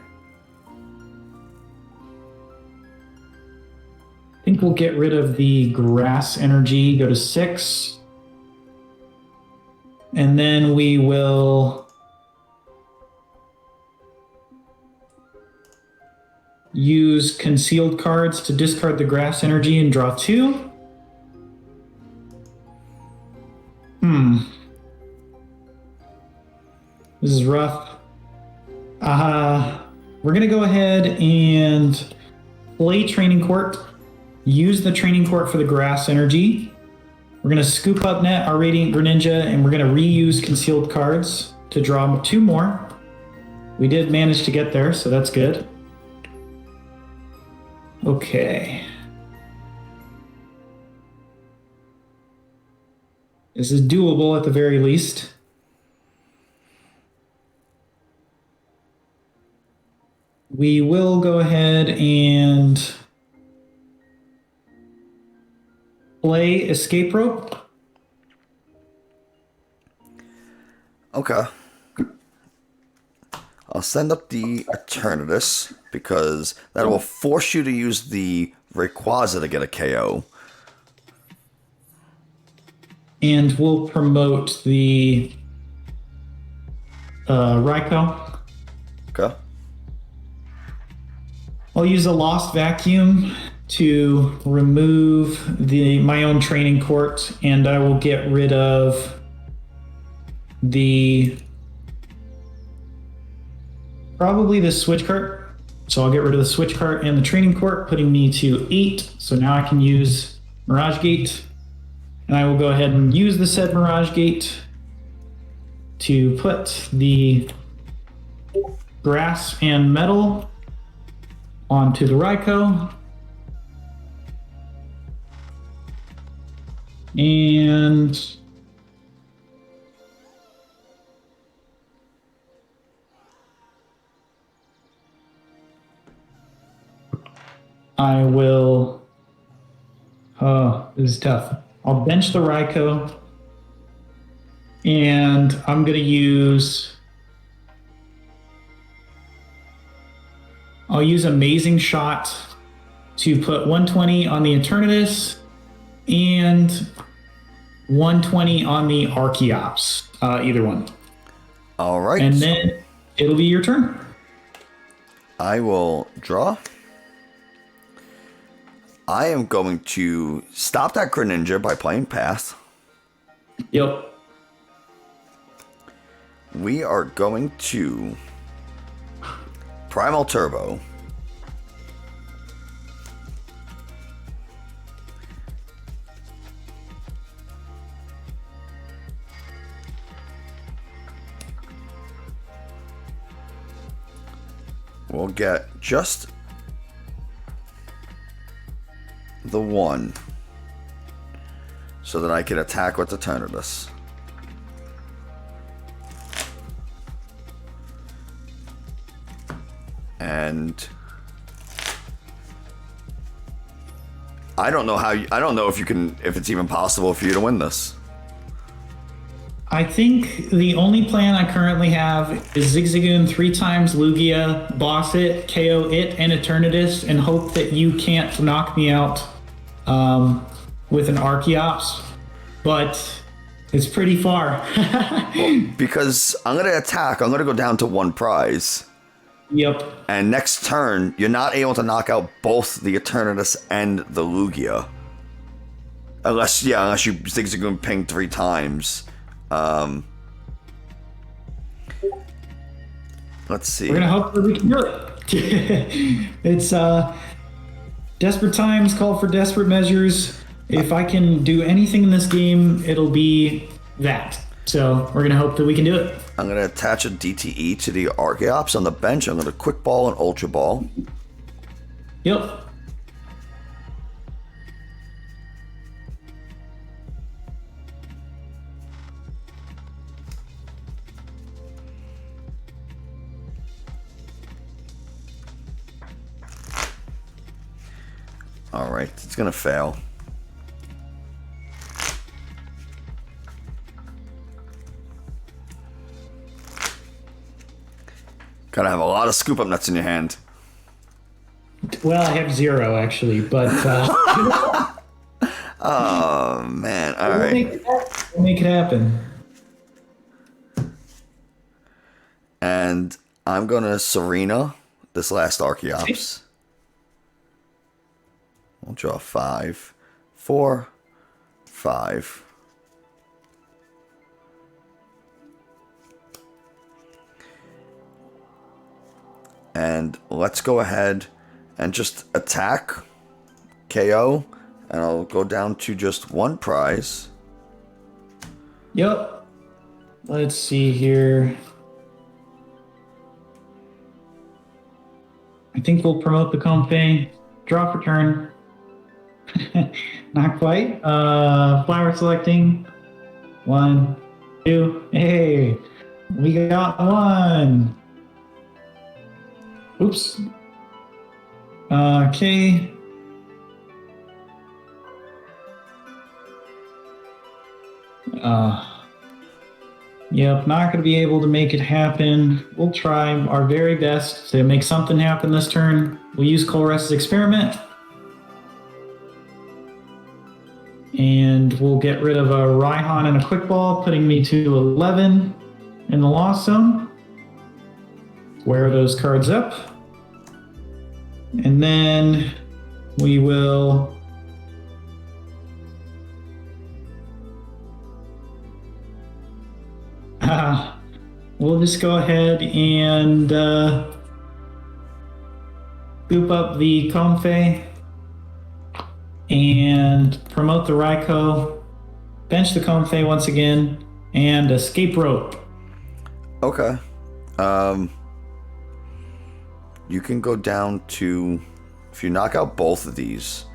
I think we'll get rid of the Grass Energy, go to 6. And then we will use Concealed cards to discard the Grass Energy and draw 2. This is rough. We're going to go ahead and play Training Court, use the Training Court for the Grass Energy. We're going to scoop up net our Radiant Greninja, and we're going to reuse Concealed cards to draw 2 more. We did manage to get there, so that's good. Okay. This is doable at the very least. We will go ahead and play Escape Rope. Okay. I'll send up the Eternatus because that will force you to use the Rayquaza to get a KO. And we'll promote the Raikou. Okay. I'll use a Lost Vacuum to remove my own Training Court, and I will get rid of probably the Switch Cart. So I'll get rid of the Switch Cart and the Training Court, putting me to 8. So now I can use Mirage Gate, and I will go ahead and use the said Mirage Gate to put the Grass and Metal onto the Raikou. And I will, this is tough. I'll bench the Raikou, and I'm going to use, I'll use Amazing Shot to put 120 on the Eternatus and 120 on the Archeops, either one. All right. And then it'll be your turn. I will draw. I am going to stop that Greninja by playing Path. Yep. We are going to Primal Turbo. We'll get just the 1 so that I can attack with the Eternatus. And I don't know if it's even possible for you to win this. I think the only plan I currently have is Zigzagoon 3 times Lugia, boss it, KO it, and Eternatus, and hope that you can't knock me out with an Archeops. But it's pretty far. Because I'm going to attack. I'm going to go down to 1 prize. Yep. And next turn, you're not able to knock out both the Eternatus and the Lugia. Unless you Zigzagoon ping 3 times. Let's see. We're gonna hope that we can do it. It's desperate times call for desperate measures. If I can do anything in this game, it'll be that. So we're gonna hope that we can do it. I'm gonna attach a DTE to the Archeops on the bench. I'm gonna quick ball and ultra ball. Yep. All right, it's gonna fail. Gotta have a lot of scoop up nuts in your hand. Well, I have 0 actually, but Oh man! All right. We'll make it happen. And I'm gonna Serena this last Archeops. We'll draw 5, 4, 5. And let's go ahead and just attack, KO, and I'll go down to just 1 prize. Yep. Let's see here. I think we'll promote the Comfey. Draw for turn. Not quite. Flower selecting. 1, 2. Hey, we got 1. Oops. Okay. Yep, not going to be able to make it happen. We'll try our very best to make something happen this turn. We'll use Colress's experiment. And we'll get rid of a Raihan and a quick ball, putting me to 11 in the loss zone. Wear those cards up. And then we will we'll just go ahead and scoop up the Comfey and promote the Raikou, bench the Comfey once again, and escape rope. Okay. You can go down to, if you knock out both of these,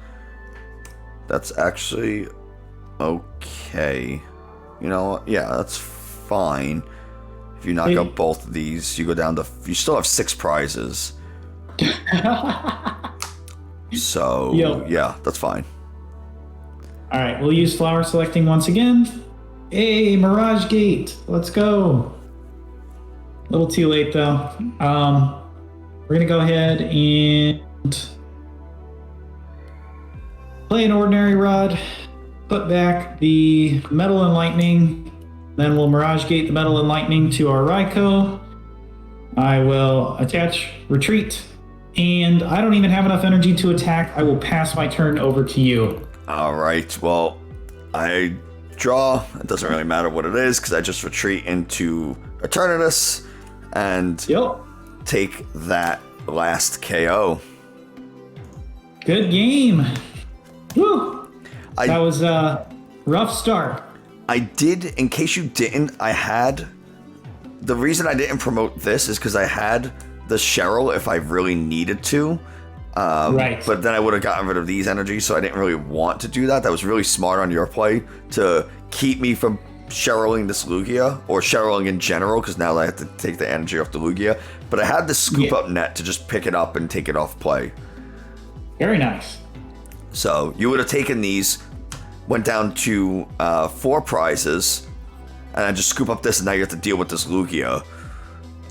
that's actually okay. You know what? Yeah, that's fine. If you knock out both of these, you go down to, you still have 6 prizes. So, yeah, that's fine. All right, we'll use flower selecting once again. Hey, Mirage Gate, let's go. A little too late though. We're gonna go ahead and play an ordinary rod, put back the metal and lightning, then we'll Mirage Gate the metal and lightning to our Raikou. I will attach retreat, and I don't even have enough energy to attack. I will pass my turn over to you. All right, well, I draw. It doesn't really matter what it is because I just retreat into Eternatus and take that last KO. Good game. Woo! That was a rough start. I did, in case you didn't, I had, the reason I didn't promote this is because I had the Cheryl if I really needed to. Right. But then I would have gotten rid of these energies, so I didn't really want to do that. That was really smart on your play to keep me from Cheryling this Lugia, or Cheryling in general, because now I have to take the energy off the Lugia. But I had the scoop up net to just pick it up and take it off play. Very nice. So you would have taken these, went down to 4 prizes, and I just scoop up this, and now you have to deal with this Lugia.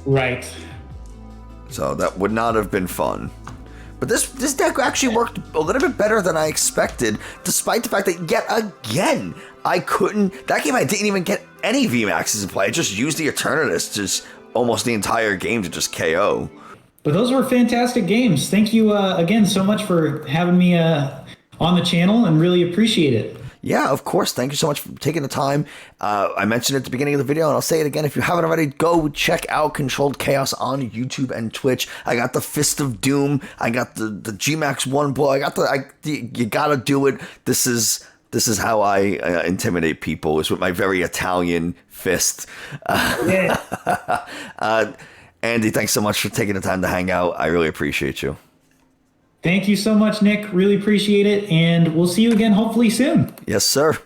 Right. So that would not have been fun. But this deck actually worked a little bit better than I expected, despite the fact that, yet again, I couldn't... That game I didn't even get any VMAXs in play. I just used the Eternatus just almost the entire game to just KO. But those were fantastic games. Thank you again so much for having me on the channel, and really appreciate it. Yeah, of course. Thank you so much for taking the time. I mentioned it at the beginning of the video, and I'll say it again. If you haven't already, go check out Controlled Chaos on YouTube and Twitch. I got the Fist of Doom. I got the G-Max 1 blow. You gotta do it. This is how I intimidate people, is with my very Italian fist. Yeah. Andy, thanks so much for taking the time to hang out. I really appreciate you. Thank you so much, Nick. Really appreciate it. And we'll see you again hopefully soon. Yes, sir.